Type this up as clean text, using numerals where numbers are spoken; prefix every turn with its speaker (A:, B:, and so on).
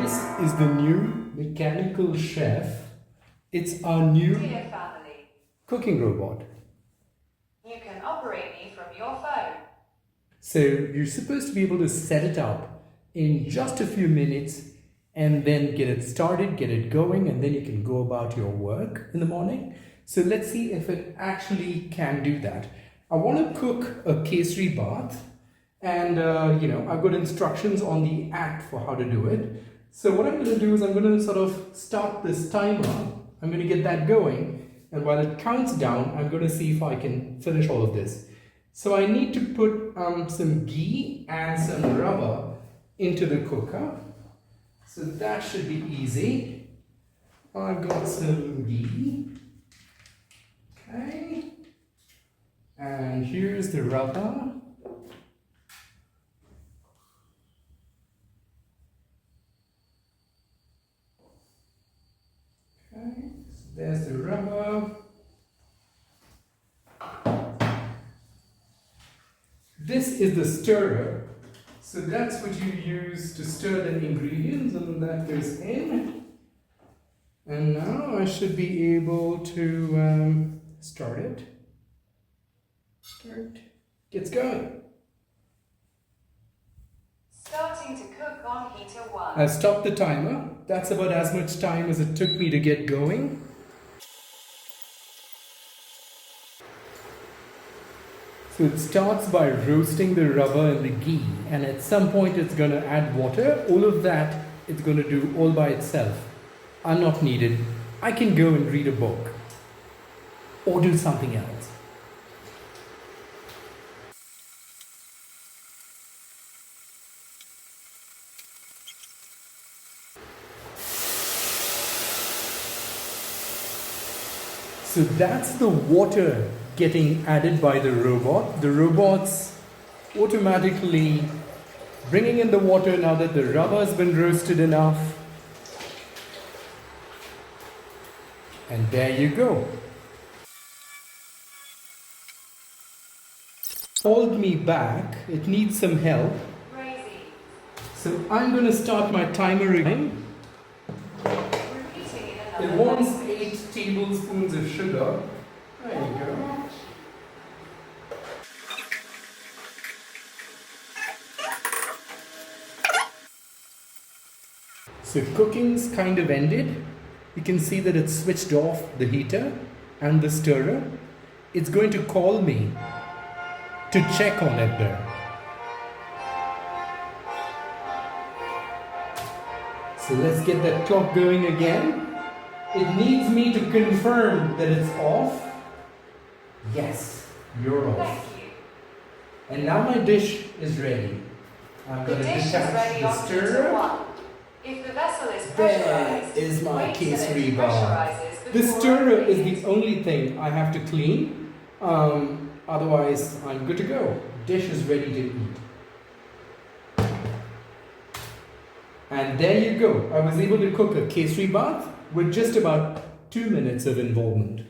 A: This is the new mechanical chef. It's our new
B: Dear family,
A: cooking robot.
B: you can operate me from your phone.
A: So you're supposed to be able to set it up in just a few minutes and then get it started, get it going, and then you can go about your work in the morning. So let's see if it actually can do that. I want to cook a Kesari Bhaath, and I've got instructions on the app for how to do it. So what I'm going to do is I'm going to sort of start this timer. I'm going to get that going, and while it counts down, I'm going to see if I can finish all of this. So I need to put some ghee and some rubber into the cooker. So that should be easy. I've got some ghee. Okay. And here's the rubber. Okay, so there's the rubber. This is the stirrer. So that's what you use to stir the ingredients, and that goes in. And now I should be able to start it. Start. Gets going.
B: Starting to cook on heater 1.
A: I've stopped the timer. That's about as much time as it took me to get going. So it starts by roasting the rubber and the ghee, and at some point it's going to add water. All of that it's going to do all by itself. I'm not needed. I can go and read a book or do something else. So that's the water getting added by the robot. The robot's automatically bringing in the water now that the rubber has been roasted enough. And there you go. Called me back. It needs some help.
B: Crazy.
A: So I'm going to start my timer again.
B: Repeating in
A: It
B: another
A: wants
B: language.
A: 8 tablespoons of sugar. There you go. So cooking's kind of ended. You can see that it's switched off the heater and the stirrer. It's going to call me to check on it there. So let's get that clock going again. It needs me to confirm that it's off. Yes, you're off.
B: Thank you.
A: And now my dish is ready. I'm
B: The
A: going to
B: dish is
A: detach
B: ready
A: the
B: on heater
A: stirrer.
B: 1. If the vessel is
A: There
B: pressurized,
A: is my
B: wait till it
A: Kesari Bhaath.
B: pressurizes
A: The
B: before
A: stirrer is
B: opening
A: the
B: it.
A: only thing I have to clean. Otherwise, I'm good to go. Dish is ready to eat. And there you go. I was able to cook a Kesari Bhaath with just about 2 minutes of involvement.